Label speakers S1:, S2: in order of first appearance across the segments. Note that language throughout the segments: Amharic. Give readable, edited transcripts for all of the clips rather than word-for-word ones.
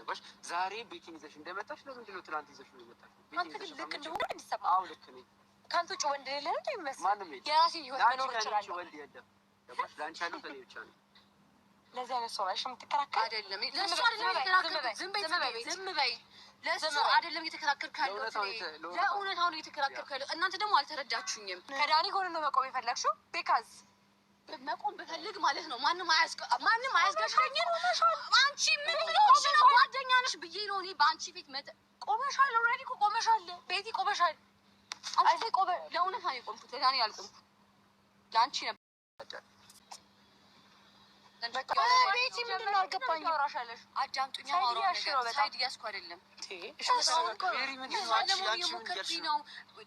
S1: ገባሽ? ዛሬ ቤቴን ይዘሽ እንደመጣሽ ለምንድን ነው ትናንት ይዘሽ ነው የመጣሽ?
S2: አንተ ግን ልክ እንደሆነ እንዲሰማ።
S1: አዎ ልክ ነኝ።
S2: ከአንተ ውጭ ወንድ የሌለ ነው የሚመስለው።
S1: ማንም የለም።
S2: የራሴን ህይወት መኖር እችላለሁ።
S1: ወንድ የለም። ገባሽ? ለአንቺ ያለው እኔ ብቻ ነኝ።
S2: ለዚህ አይነት ሰው ላይ የምትከራከር
S3: አይደለም። ለእሱ አይደለም የተከራከርኩት። ዝም በይ። ለእሱ አይደለም እየተከራከርኩ ያለሁት። ለእውነታው ነው እየተከራከርኩ ያለሁት። እናንተ ደግሞ አልተረዳችሁኝም።
S2: ከዳኒ ጎን ነው መቆም የፈለግሽው? ቢካዝ
S3: መቆም ብፈልግ ማለት ነው ማንም አያስገሻኝም። አንቺ ምን ብለሽ ነው? ጓደኛ ነሽ ብዬ ነው እኔ በአንቺ ፊት
S2: ቆመሻል። ኦልሬዲ እኮ ቆመሻል። ቤቲ ቆመሻል። አንቺ
S3: ለእውነታ ነው የቆምኩት። ለዳኒ አልቆምኩት። ለአንቺ ነበር።
S2: ቤቲ ምንድን ነው አልገባኝም።
S3: አዳምጡኝ። ሳይድ እያስኩ አይደለም።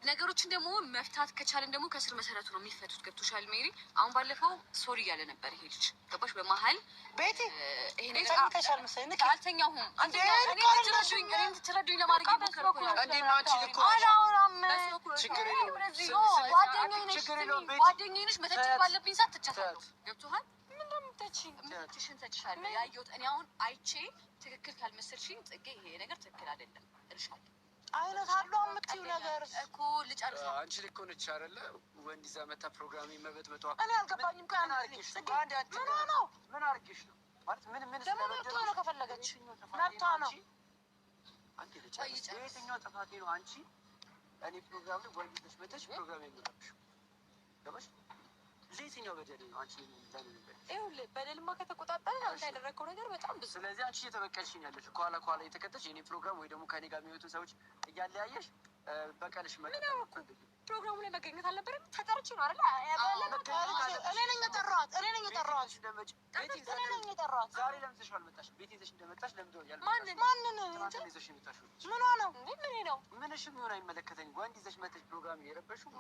S3: ነገሮችን ደግሞ መፍታት ከቻለን ደግሞ ከስር መሰረቱ ነው የሚፈቱት። ገብቶሻል ሜሪ? አሁን ባለፈው ሶሪ እያለ ነበር ይሄ ልጅ። ገባሽ? በመሀል
S2: ቤቲ
S3: ይሄ ነገር አልተኛሁም። ትረዱኝ ለማድረግ ሞከርኩ። ጓደኛዬ ነሽ። መተቸት ባለብኝ ሰዓት ትቻታለሁ። ገብቶሃል? ምንሽን ሰጥሻለሁ ያየሁት እኔ አሁን አይቼ ትክክል ካልመሰልሽኝ ጽጌ ይሄ ነገር ትክክል አይደለም እልሻለሁ።
S2: አይነት አሉ የምትይው ነገር
S3: እኮ ልጨርስ።
S1: አንቺ ልክ ሆነች አይደለ? ወንድ ይዛ መታ ፕሮግራም መበጥበጧ
S2: እኔ አልገባኝም። ምን አድርጌሽ ነው ማለት ምን ደግሞ መብቷ ነው። ከፈለገች መብቷ ነው።
S1: አንቺ ልጨርስ። የትኛው ጥፋቴ ነው? አንቺ እኔ ፕሮግራም ላይ ወንድ ይዘሽ መተሽ ፕሮግራም የምረብሽው ገባሽ? ለየትኛው በደል ነው? አንቺ
S2: ይኸውልህ በደልማ ከተቆጣጠረ አንተ ያደረግከው ነገር በጣም ብዙ።
S1: ስለዚህ አንቺ እየተበቀልሽኝ ያለሽ ከኋላ የተከተልሽ የኔ ፕሮግራም ወይ ደግሞ ከኔ ጋር የሚወጡ ሰዎች እያለያየሽ በቀልሽ
S2: ፕሮግራሙ ላይ መገኘት አልነበረም። ተጠርቼ ነው አይደል? እኔ ነኝ የጠራኋት። ዛሬ ለምን ይዘሽ አልመጣሽ? ቤት ይዘሽ እንደመጣሽ ለምንድን ነው ያልመጣሽ? ማንን ይዘሽ የመጣሽው? ምን ነው ምን ነው ምንሽም ይሁን አይመለከተኝ። ወንድ ይዘሽ መጥተሽ ፕሮግራም የረበሽው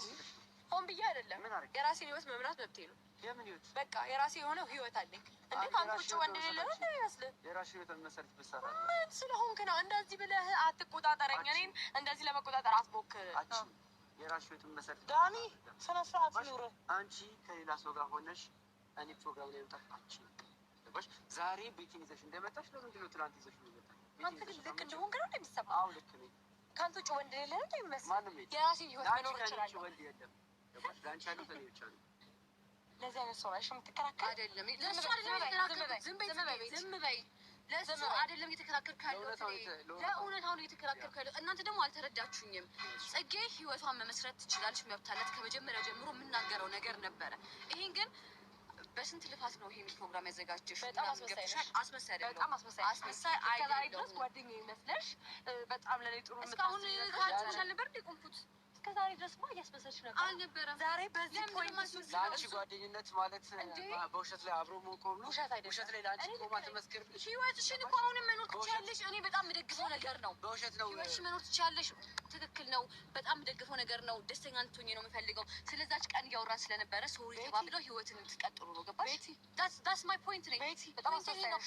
S2: ሆን ብዬ አይደለም። የራሴን ህይወት መምራት መብቴ ነው።
S1: የምን ህይወት?
S2: በቃ የራሴ የሆነ ህይወት አለኝ። እንዴ ከአንተ ውጭ ወንድ የሌለ ነው እንደሚመስልህ?
S1: የራስሽ ህይወት መሰረት ብትሰራ
S2: ምን ስለሆንክ ነው? እንደዚህ ብለህ አትቆጣጠረኝ። እኔን እንደዚህ ለመቆጣጠር አትሞክር።
S1: የራስሽ ህይወት መሰረት
S2: ዳኒ፣ ስነ ስርዓት ኑር።
S1: አንቺ ከሌላ ሰው ጋር ሆነሽ እኔ ፕሮግራም ላይ መጣች ገባሽ? ዛሬ ቤቴን ይዘሽ እንደመጣሽ ለምንድን ነው ትናንት ይዘሽ ነው የመጣሽ?
S2: አንተ ግን ልክ እንደሆንክ ነው እንደሚሰማ።
S1: አዎ ልክ ነኝ።
S2: ከአንተ ውጭ ወንድ የሌለ ነው እንደሚመስልህ?
S1: ማንም የለም።
S2: የራሴን ህይወት መኖር እችላለሁ።
S1: ወንድ የለም። ገባሽ? ለአንቺ ያለው እኔ ብቻ ነኝ።
S2: ለዚህ አይነት ሰው ላይ የምትከራከር
S3: አይደለም። ለእሱ አይደለም የተከራከርኩት። ዝም በይ። ለእሱ አይደለም እየተከራከርኩ ያለሁት። ለእውነታው ነው እየተከራከርኩ ያለሁት። እናንተ ደግሞ አልተረዳችሁኝም። ጽጌ ህይወቷን መመስረት ትችላለች፣ መብት አላት። ከመጀመሪያ ጀምሮ የምናገረው ነገር ነበረ። ይሄን ግን በስንት ልፋት ነው ይሄን ፕሮግራም ያዘጋጀሽ?
S2: በጣም አስመሳይ ነሽ።
S3: በጣም አስመሳይ አይደለም።
S2: ጓደኛዬ መስለሽ በጣም ለኔ ጥሩ
S3: እስካሁን ካንቺ እንዳልነበር እንደቆምኩት
S2: እስከዛሬ ድረስ እያስመሰልሽ ነበር።
S3: አልነበረም።
S2: ዛሬ በዚህ ፖይንት
S1: ለአንቺ ጓደኝነት ማለት በውሸት ላይ አብሮ መቆም ነው። ውሸት ላይ ለአንቺ ቆማ ትመስክርልሽ።
S3: ህይወትሽን እኮ አሁንም መኖር ትችያለሽ። እኔ በጣም የምደግፈው ነገር ነው።
S1: በውሸት ነው
S3: ህይወትሽ መኖር ትችያለሽ። ትክክል ነው። በጣም የምደግፈው ነገር ነው። ደስተኛ እንድትሆኚ ነው የምፈልገው። ስለዛች ቀን እያወራን ስለነበረ ሶሪ ተባብለው ህይወትን እንድትቀጥሉ ነው። ገባሽ? ዳትስ ማይ ፖይንት ነኝ። በጣም አስመሳይ ነው።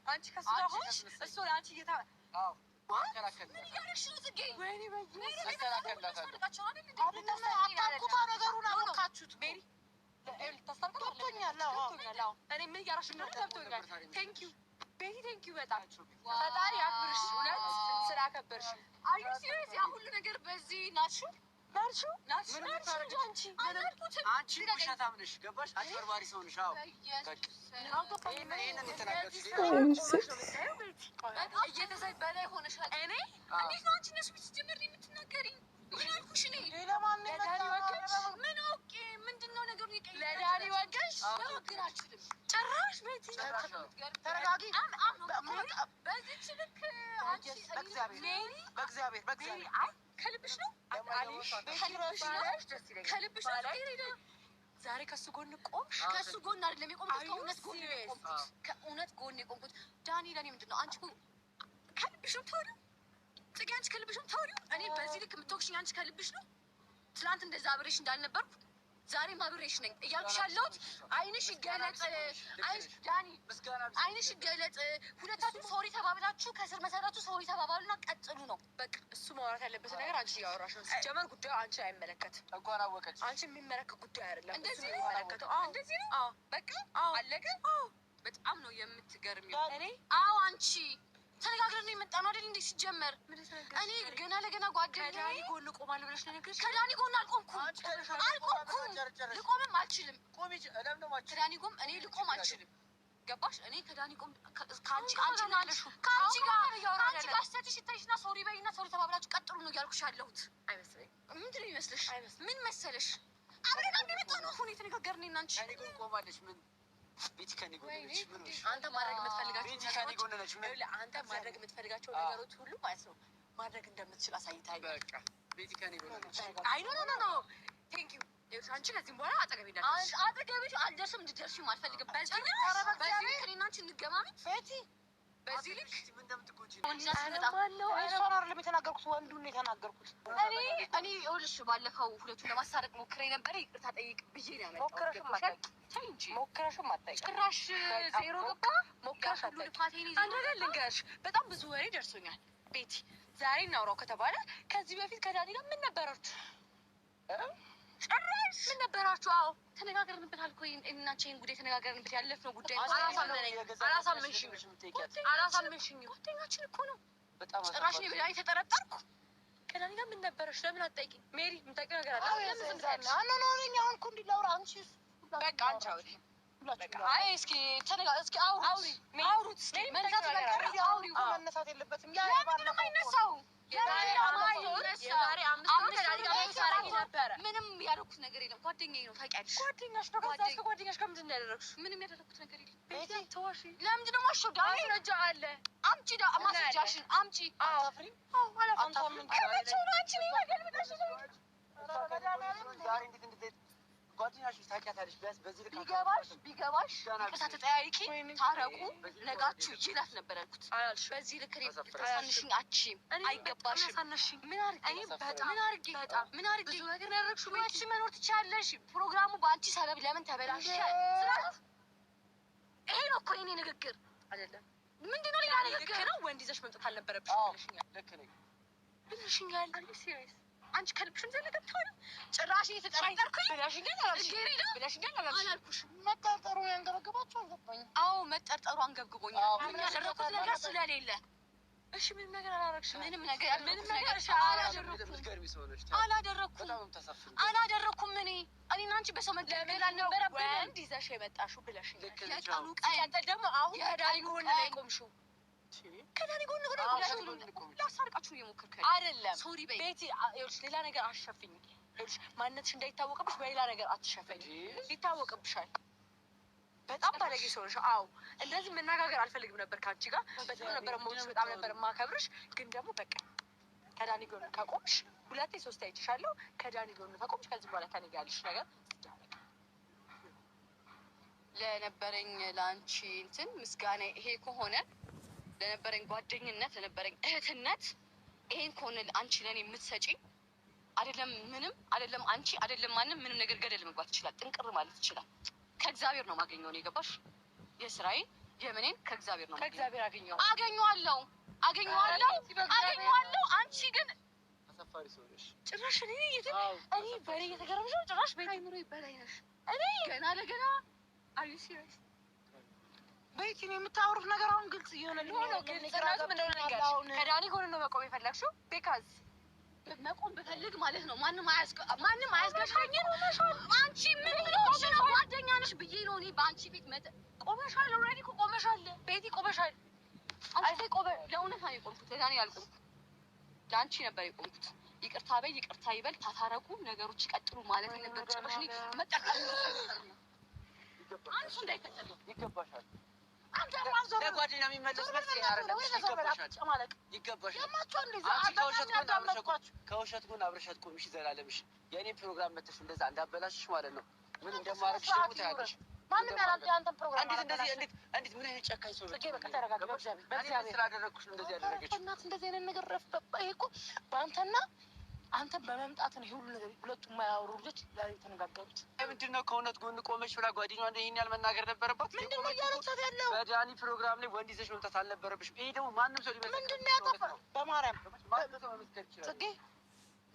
S2: አንቺ ከሱ ጋር ሆንሽ እሱ ለአንቺ እየታ ፈጣሪ አክብርሽ። እውነት ስላከበርሽ
S3: ሁሉ ነገር በዚህ ናችሁ።
S1: አንቺ ውሸታም ነሽ። ገባሽ? አጭበርባሪ ሰው ነሽ።
S3: እየተሰበረ ሆነሻል። እኔ እንዴት ነው አንቺ ነሽ ስትጀምሪ የምትናገሪኝ? ምን አልኩሽ? እኔ ለዳኒ ወገሽ ምን አውቄ ምንድን ነው ነገሩ?
S2: ለዳኒ ወገሽ
S3: መወገር አልችልም
S2: ጭራሽ። ቤቲ ተረጋጊ።
S3: በዚህች ልክ አንቺ
S1: በእግዚአብሔር
S3: አይ ከልብሽ ነው ከልብሽ ነው።
S2: ዛሬ ከሱ ጎን ቆምሽ።
S3: ከሱ ጎን አይደለም የቆምኩት፣ ከእውነት ጎን የቆምኩት። ዳኒ ለኔ ምንድን ነው? አንቺ ከልብሽ ነው የምታወሪው? ጽጌ አንቺ ከልብሽ ነው የምታወሪው? እኔ በዚህ ልክ የምትወቅሽኝ አንቺ ከልብሽ ነው? ትናንት እንደዛ አብሬሽ እንዳልነበርኩ ዛሬም አብሬሽ ነኝ እያልኩሽ ያለሁት። አይንሽ ይገለጥ፣ ዳኒ አይንሽ ይገለጥ። ሁለታችሁ ሶሪ ተባብላችሁ ከስር መሰረቱ ሶሪ ተባባሉና ቀጥሉ ነው በቃ።
S2: እሱ ማውራት ያለበት ነገር አንቺ እያወራሽ ነው። ሲጀመር ጉዳዩ አንቺ አይመለከትም።
S1: እንኳን አወቀች።
S2: አንቺ የሚመለከት ጉዳይ አይደለም።
S3: እንደዚህ
S2: ነው የሚመለከተው።
S3: እንደዚህ ነው።
S2: አዎ
S3: በቃ አለቀ። በጣም ነው የምትገርሚው።
S2: እኔ
S3: አንቺ ተነጋግረን ነው የመጣነው አይደል? እንዴ ሲጀመር እኔ ገና ለገና ጓደኛዬ
S2: ከዳኒ ጎን ቆማለሁ ብለሽ ነው ነገርሽ።
S3: ከዳኒ ጎን አልቆምኩም፣ ልቆምም አልችልም። ከዳኒ ጎን እኔ ልቆም አልችልም። ገባሽ? እኔ ከዳኒ ጎን ከአንቺ ጋር ስተትሽ ይታይሽና ሶሪ በይና ሶሪ ተባብላችሁ ቀጥሉ ነው እያልኩሽ ያለሁት።
S2: አይመስለኝም።
S3: ምንድን ነው ይመስልሽ? ምን መሰለሽ? አብረን አንድ መጣ ነው አሁን የተነጋገርን እና አንቺ
S1: ከኔ ጎን ቆማለች። ምን ቤቲ ከኔ ጎን ነች? ምን ሆነሽ?
S2: አንተ ማድረግ የምትፈልጋቸው
S1: ቤቲ ከኔ ጎን ነች። ምን
S2: አንተ ማድረግ የምትፈልጋቸው ነገሮች ሁሉ ማለት ነው ማድረግ እንደምትችል አሳይታኝ።
S1: በቃ ቤቲ ከኔ ጎን ነች።
S2: አይ ኖ ቴንክ ዩ። አንቺ ከዚህም በኋላ አጠገቤ እንዳትደርሺ።
S3: አጠገቤ አልደርስም፣ እንድትደርሺም አልፈልግም። በዚህ ልክ እኔና አንቺ እንገማሚ ቤቲ። በዚህ ልክ
S1: ምን እንደምትጎጂ
S2: እሷን አይደለም የተናገርኩት፣ ወንዱን ነው የተናገርኩት።
S3: እኔ ይኸውልሽ ባለፈው ሁለቱን ለማስታረቅ ሞክሬ ነበር። ይቅርታ ጠይቅ ብዬ ነው ያመጣሁት።
S2: ሞክረሽም አታውቂም።
S3: ጭራሽ ዜሮ ገባ።
S2: ሞክረሽ
S3: ሁሉ ልፋቴን ይዘ
S2: አንድ ነገር ልንገርሽ፣ በጣም ብዙ ወሬ ደርሶኛል። ቤቲ ዛሬ እናውራው ከተባለ ከዚህ በፊት ከዳኒ ጋር ምን ነበራችሁ? ጭራሽ ምን ነበራችሁ? አዎ
S3: ተነጋገርንበታል እኮ እናንቺን ጉዳይ ተነጋገርንበት። ያለፍነው ጉዳይ
S2: አላሳመንሽኝም።
S3: ጓደኛችን እኮ ነው።
S1: ጭራሽ
S3: እኔ በዳኒ ተጠረጠርኩ።
S2: ከዳኒ ጋር ምን ነበረሽ? ለምን አትጠይቂኝ? ሜሪ የምታውቂው ነገር አለ?
S3: በቃ አንቺ አውሪ።
S2: አይ እስኪ አውሩት። መነሳት የለበትም።
S3: አይነሳው የዛሬ 5
S2: ነበረ።
S3: ምንም ያደረኩት ነገር የለም። ጓደኛዬ ነው ታውቂያለሽ።
S2: ጓደኛሽ ነው። ከዛ እስከ ጓደኛሽ ጋር ምንድን ነው ያደረግሽው?
S3: ምንም ያደረኩት ነገር የለም።
S2: ቤቲ ተዋሺ።
S3: ለምንድን ነው የማሸው?
S2: ማስረጃ አለ።
S3: አምጪ ማስረጃሽን አምጪ።
S2: አታፍሪም?
S3: ቢገባሽ ይቅርታ ተጠያይቂ፣ ታረቁ፣ ነጋችሁ ይላል ነበር ያልኩት። በዚህ ልክ ታሳንሽኝ አትችይም፣ አይገባሽም። ምን አድርጌ ብዙ ነገር ያደረግሽው አንቺ መኖር ትችያለሽ። ፕሮግራሙ በአንቺ ሰበብ ለምን ተበላሸ? ይሄ ነው እኮ የእኔ ንግግር አይደለም። ምንድን ነው ሌላ ንግግር ነው?
S2: ወንድ ይዘሽ መምጣት አልነበረብሽም ብለሽኛል።
S3: አንቺ ከልብሽ እንደለገብተው ጭራሽ እየተጠራጠርኩኝ
S2: ብለሽኛል
S3: አላልኩሽም?
S2: መጠርጠሩ ያንገበገባችሁ አልገባኝም።
S3: አዎ መጠርጠሩ አንገብግቦኛል። ምንም ያደረኩት ነገር ስለሌለ።
S2: እሺ ምንም ነገር አላደረግሽም?
S3: ምንም ነገር አላደረኩም። እኔና አንቺ በሰው መገለል አልነበረብንም።
S2: ወንድ ይዘሽ የመጣሽው ብለሽኛል።
S3: የቀኑ ቀን
S2: ደግሞ አሁን ከዳኒ ጎን ነው የቆምሽው።
S3: ከዳኒ ጎን ነው ላሳርቃችሁ እየሞከርኩ
S2: አይደለም።
S3: ሶሪ በይ
S2: ቤቲ። ይኸውልሽ ሌላ ነገር አትሸፍኝ። ይኸውልሽ ማንነትሽ እንዳይታወቅብሽ በሌላ ነገር አትሸፈኝ። ይታወቅብሻል። በጣም ባለጌ ሰው ነሽ። አዎ እንደዚህ መነጋገር አልፈልግም ነበር ከአንቺ ጋር። በጣም ነበር የምወድሽ፣ በጣም ነበር የማከብርሽ። ግን ደግሞ በቃ ከዳኒ ጎን ከቆምሽ 2 3 አይቼሻለሁ። ከዳኒ ጎን ከቆምሽ ከዚህ በኋላ ከእኔ ጋር ያለሽ ነገር
S3: ለነበረኝ ለአንቺ እንትን ምስጋና ይሄ ከሆነ ለነበረኝ ጓደኝነት ለነበረኝ እህትነት ይሄን ከሆነ አንቺ ለኔ የምትሰጪኝ አይደለም ምንም አይደለም። አንቺ አይደለም ማንም ምንም ነገር ገደል መግባት ይችላል፣ ጥንቅር ማለት ይችላል። ከእግዚአብሔር ነው ማገኘው ነው የገባሽ? የስራዬን የምኔን ከእግዚአብሔር ነው
S2: ከእግዚአብሔር
S3: አገኘዋለሁ። አንቺ ግን
S1: አሳፋሪ ሰው ነሽ።
S2: ጭራሽ እኔ በእኔ እየተገረምሽ ነው። ጭራሽ
S3: አይምሮ ይበላይ ነሽ። እኔ ገና ለገና አዩ ሲሪየስ
S2: ቤቲ ነው የምታወሩት ነገር አሁን ግልጽ እየሆነልኝ ነው። ከዳኒ ጎን ነው መቆም የፈለግሽው? ቢካዝ
S3: መቆም ብፈልግ ማለት ነው ማንም አያስገሻኝም። አንቺ ምን ብለሽ ነው? ጓደኛ ነሽ ብዬ ነው እኔ በአንቺ ቤት
S2: ቆመሻል። ኦልሬዲ እኮ ቆመሻል ቤቲ፣ ቆመሻል።
S3: አንቺ ለእውነት ነው የቆምኩት፣ ለዳኒ አልቆምኩት፣ ለአንቺ ነበር የቆምኩት። ይቅርታ በይ፣ ይቅርታ ይበል፣ ታታረቁ፣ ነገሮች ይቀጥሉ ማለት ነበር። ጭራሽ እኔ መጠቀም አንቺ እንዳይከተል
S1: ይገባሻል።
S2: ለጓደኛ የሚመለስ
S1: ከውሸት ጎን አብረሻት ቆምሽ ዘላለምሽ የእኔ ፕሮግራም መተሽ እንደዛ እንዳበላሽሽ ማለት ነው። ምን እንደማረግሽ ደግሞ ታያለሽ።
S2: ማንም ያላንተ አንተን ፕሮግራም
S1: እንዴት ምን አይነት ጨካኝ ሰው ነች?
S2: በቃ ተረጋጋ። በእግዚአብሔር
S1: ስላደረግኩሽ እንደዚህ ያደረገች
S2: እናት እንደዚህ አይነት ነገር ይሄ እኮ በአንተና አንተ በመምጣት ነው ሁሉ ነገር ሁለቱም የማያወሩ ልጆች ዛሬ የተነጋገሩት።
S1: ምንድን ነው ከእውነት ጎን ቆመች ብላ ጓደኛዋ እንደ ይሄን ያህል መናገር ነበረባት?
S2: ምንድን ነው እያለቻት ያለው?
S1: በዳኒ ፕሮግራም ላይ ወንድ ይዘሽ መምጣት አልነበረብሽም። ይሄ ደግሞ ማንም ሰው ሊመሰክር
S2: ምንድን ነው ያጠፋው? በማርያም
S1: ማንም ሰው መመስከር ይችላል።
S2: ጽጌ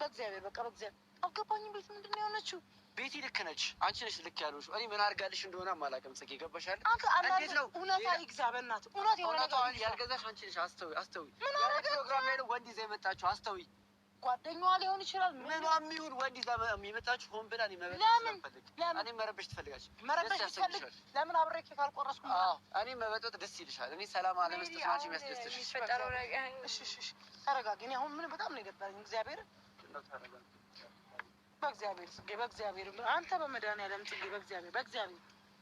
S2: በእግዚአብሔር በቃ በእግዚአብሔር አልገባኝም። ቤት ምንድን ነው የሆነችው?
S1: ቤቲ ልክ ነች። አንቺ ነሽ ልክ ያልሆንሽ። እኔ ምን አድርጋልሽ እንደሆነ አላውቅም። ጽጌ ገባሻል?
S2: እንዴት ነው እውነታ ይግዛ። በእናትህ እውነት የሆነ ነገር
S1: ያልገዛሽ አንቺ ነሽ። አስተውይ። ፕሮግራም ላይ ነው ወንድ ይዛ የመጣችው። አስተውይ።
S2: ጓደኛዋ ሊሆን ይችላል።
S1: ምኗም ይሁን ወንድ ይዛ የመጣችው ሆን ብላ እኔ መረበሽ ትፈልጋለች።
S2: መረበሽ ትፈልግ ለምን አብሬ ኬክ አልቆረስኩም?
S1: እኔ መበጠጥ ደስ ይልሻል። እኔ ሰላም አለመስጠት አንቺ የሚያስደስትሽ።
S2: ተረጋጊ። እኔ አሁን ምን በጣም ነው የደበረኝ። እግዚአብሔር በእግዚአብሔር ጽጌ በእግዚአብሔር አንተ በመድኃኒዓለም ጽጌ በእግዚአብሔር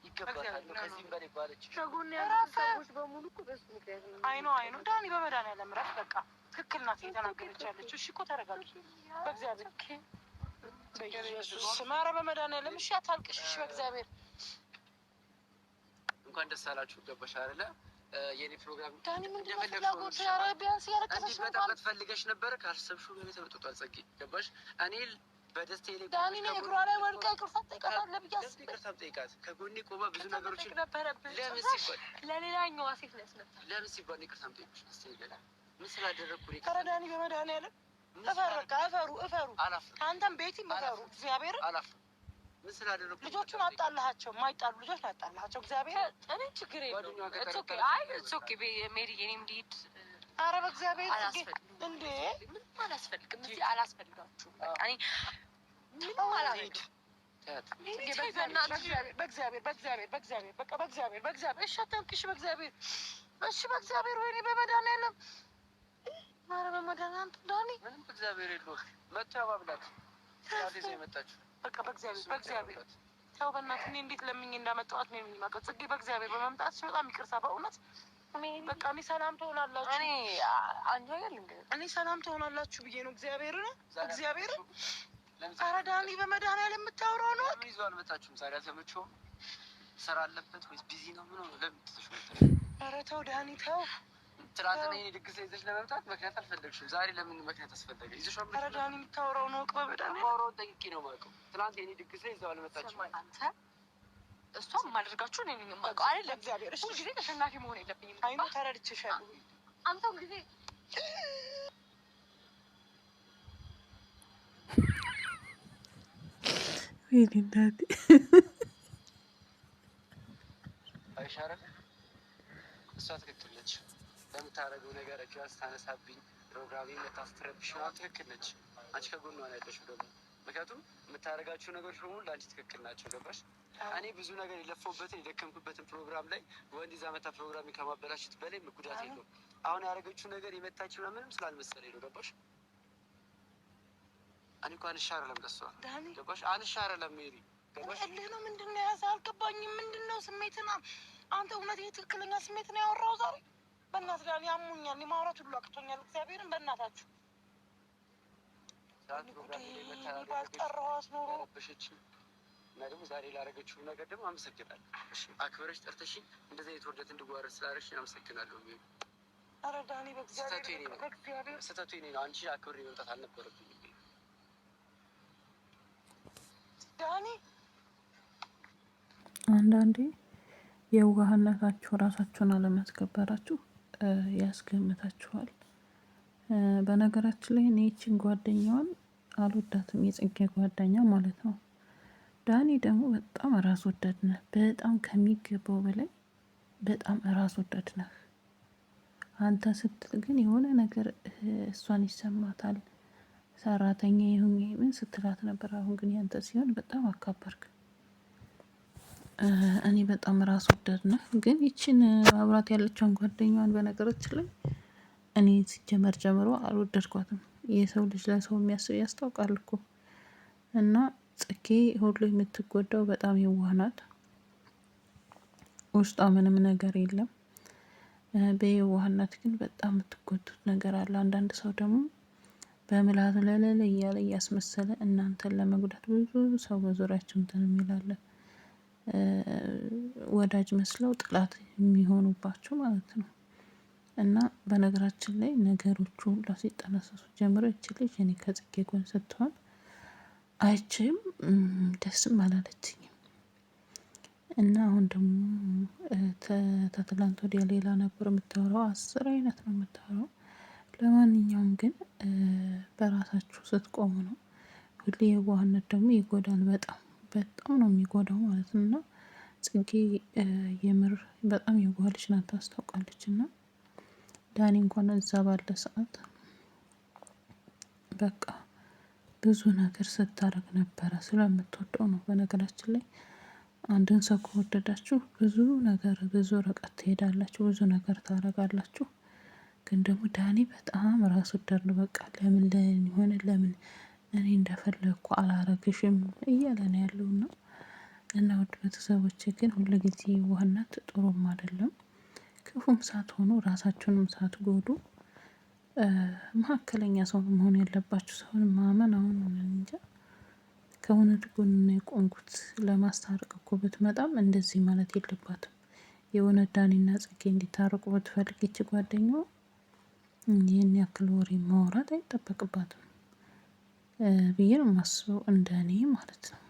S1: ይገባታል። ከዚህም በላይ ባለች
S2: ሰዎች በሙሉ እኮ በሱ ምክንያት ነው። አይኖ ዳኒ በመድኃኒዓለም እረፍ። በቃ ትክክል ናት የተናገረች ያለችው። እሺ እኮ ተረጋጊ። በእግዚአብሔር በኢየሱስ ስም ኧረ በመድኃኒዓለም እሺ አታልቅሽ። እሺ በእግዚአብሔር
S1: እንኳን ደስ አላችሁ። ገባሽ አይደለ? የኔ ፕሮግራም
S2: ዳኒ ምንድን ነው ፍላጎት? ኧረ ቢያንስ ያለቀሰሽ ነው
S1: በጣም ፈልገሽ ነበረ። ካልሰብሽው በላይ ተመጥቷል። ጽጌ ገባሽ? እኔ በደስታ ላይ
S2: ዳኒ ነው እግሯ ላይ ወድቃ ይቅርታ ጠይቃታለህ ብዬሽ አስቤ
S1: ይቅርታ ጠይቃት። ከጎኔ ቆማ ብዙ ነገሮችን
S2: ነበረብህ።
S1: ለምን ሲባል
S2: ለሌላኛዋ ሴት ነው ያስመጣ።
S1: ለምን ሲባል ይቅርታ ጠይቁሽ። አስተይገላ ምን ስላደረኩ ነው?
S2: ኧረ ዳኒ በመድኃኒዓለም እፈሩ። በቃ እፈሩ።
S1: አላፍርም።
S2: አንተም ቤቲም እፈሩ። እግዚአብሔር
S1: አላፍርም። ምን ስላደረኩ
S2: ልጆቹን አጣላሃቸው። የማይጣሉ ልጆች አጣላሃቸው። እግዚአብሔር
S3: እኔ ችግር የለውም። ሜሪ የኔም ልሂድ።
S2: ኧረ በእግዚአብሔር እንዴ
S3: ምንም አላስፈልግም። እዚህ አላስፈልጋችሁም። በቃ እኔ ምንም አላደርግም።
S2: በእግዚአብሔር እሺ አታልቅሽ። በእግዚአብሔር ወይኔ በመድኃኒዓለም ኧረ በመድኃኒዓለም ዳኒ
S1: ምንም እግዚአብሔር የለውም። መቶ ያባብላት ስላሴ ነው የመጣችው።
S2: በቃ በእግዚአብሔር ተው በእናትህ። እኔ እንዴት ለምኜ እንዳመጣኋት ነው የሚማቀው። ጽጌ በእግዚአብሔር በመምጣትሽ በጣም ይቅርታ በእውነት በቃ እኔ ሰላም ትሆናላችሁ። እኔ ሰላም ትሆናላችሁ ብዬ ነው እግዚአብሔር ኧረ ዳኒ በመድኃኒዓለም የምታወራው ነው።
S1: ለምን ይዞ አልመጣችሁም? ዛሬ አልተመቸውም? ስራ አለበት ወይስ ቢዚ ነው? ምን ነው ለምን ትተሽው?
S2: ኧረ ተው ዳኒ ተው።
S1: ትናንትና የኔ ድግስ ይዘሽ ለመምጣት ምክንያት አልፈለግሽም። ዛሬ ለምን ምክንያት አስፈለገ? ይዘሽ አልመጣሽም?
S2: ኧረ ዳኒ የምታወራው ነው። በመድኃኒዓለም
S1: የማወራውን ጠይቄ ነው የማውቀው። ትናንት የኔ ድግስ ላይ ይዘው አልመጣችም።
S3: አንተ እሷም ማድረጋችሁ እኔ ነኝ የማውቀው አይደል?
S2: እግዚአብሔር
S3: ሁልጊዜ ተሸናፊ መሆን የለብኝም።
S2: አይኑ ተረድቼሻለሁ።
S3: አንተ ሁልጊዜ
S4: ይልዳት
S1: አይሻረም። እሷ ትክክል ነች። በምታደርገው ነገር እጇን ስታነሳብኝ ፕሮግራሜ መታስትረብሽ ትክክል ነች። አንቺ ከጎኗ ነው ያለሽው ደግሞ ምክንያቱም የምታደርጋቸው ነገሮች በሙሉ ለአንቺ ትክክል ናቸው። ገባሽ? እኔ ብዙ ነገር የለፈውበትን የደከምኩበትን ፕሮግራም ላይ ወንድ ይዛ መታ ፕሮግራም ከማበላሸት በላይ ጉዳት የለውም። አሁን ያደረገችው ነገር የመታችው ምንም ስላልመሰለኝ ነው። ገባሽ? እኔ እኮ አንሻረለም ለሷ ገባሽ? አንሻረለም ሜሪ ገባሽ?
S2: እልህ ነው ምንድን ነው የያዘህ? አልገባኝም። ምንድን ነው ስሜትና አንተ እውነት ትክክለኛ ስሜት ነው ያወራው ዛሬ? በእናትህ ዳኒ ያሙኛል። ማውራት ሁሉ አቅቶኛል። እግዚአብሔርን በእናታችሁ ባልጠራኋት ኖሮ
S1: እና ደግሞ ዛሬ ላደረገችው ነገር ደግሞ አመሰግናለሁ። አክብረሽ ጠርተሽኝ እንደዚህ አይነት ውርደት እንድዋረድ ስላደረግሽኝ አመሰግናለሁ።
S2: ኧረ ዳኒ በእግዚአብሔር
S1: ስህተቱ የእኔ ነው። አንቺ አክብሬ መምጣት አልነበረብኝም።
S2: ዳኒ
S4: አንዳንዴ የዋህነታችሁ ራሳችሁን አለማስከበራችሁ ያስገምታችኋል። በነገራችን ላይ እኔ ይህችን ጓደኛዋን አልወዳትም፣ የጽጌ ጓደኛ ማለት ነው። ዳኒ ደግሞ በጣም ራስ ወዳድ ነህ፣ በጣም ከሚገባው በላይ በጣም ራስ ወዳድ ነህ። አንተ ስትል ግን የሆነ ነገር እሷን ይሰማታል። ሰራተኛ ይሁን ምን ስትላት ነበር። አሁን ግን ያንተ ሲሆን በጣም አካበርክ። እኔ በጣም ራስ ወዳድ ነህ። ግን ይችን አብራት ያለችውን ጓደኛዋን በነገራችን ላይ እኔ ሲጀመር ጀምሮ አልወደድኳትም። የሰው ልጅ ለሰው የሚያስብ ያስታውቃል እኮ። እና ጽጌ ሁሉ የምትጎዳው በጣም የዋህ ናት። ውስጧ ምንም ነገር የለም። በየዋህነት ግን በጣም የምትጎዱት ነገር አለ። አንዳንድ ሰው ደግሞ በምላሱ ለለለ እያለ እያስመሰለ እናንተን ለመጉዳት ብዙ ሰው በዙሪያቸው እንትን የሚላለን ወዳጅ መስለው ጥላት የሚሆኑባቸው ማለት ነው። እና በነገራችን ላይ ነገሮቹ ሁላ ሲጠነሰሱ ጀምሮ እቺ ልጅ እኔ ከጽጌ ጎን ስትሆን አይቼም ደስም አላለችኝም። እና አሁን ደግሞ ተትላንት ወዲያ ሌላ ነበር የምታወራው፣ 10 አይነት ነው የምታወራው። ለማንኛውም ግን በራሳችሁ ስትቆሙ ነው። ሁሌ የዋህነት ደግሞ ይጎዳል፣ በጣም በጣም ነው የሚጎዳው ማለት ነው። እና ጽጌ የምር በጣም የዋህ ልጅ ናት፣ ታስታውቃለች። እና ዳኒ እንኳን እዛ ባለ ሰዓት በቃ ብዙ ነገር ስታረግ ነበረ፣ ስለምትወደው ነው። በነገራችን ላይ አንድን ሰው ከወደዳችሁ ብዙ ነገር ብዙ ርቀት ትሄዳላችሁ፣ ብዙ ነገር ታረጋላችሁ። ግን ደግሞ ዳኒ በጣም ራስ ወዳድ ነው። በቃ ለምን ሆነ ለምን እኔ እንደፈለግኩ አላረግሽም እያለ ነው ያለው። ነው እና ውድ ቤተሰቦች ግን ሁሉ ጊዜ ዋህነት ጥሩም አይደለም። ክፉም ሳትሆኑ ራሳችሁንም ሳትጎዱ መካከለኛ ሰው መሆን ያለባችሁ። ሰውን ማመን አሁን እንጃ ከእውነት ጎን የቆምኩት ለማስታረቅ እኮ ብትመጣም እንደዚህ ማለት የለባትም። የእውነት ዳኒና ጽጌ እንዲታረቁ ብትፈልግ ይቺ ጓደኛዋ ይህን ያክል ወሬ ማውራት አይጠበቅባትም ብዬ ነው የማስበው፣ እንደኔ ማለት ነው።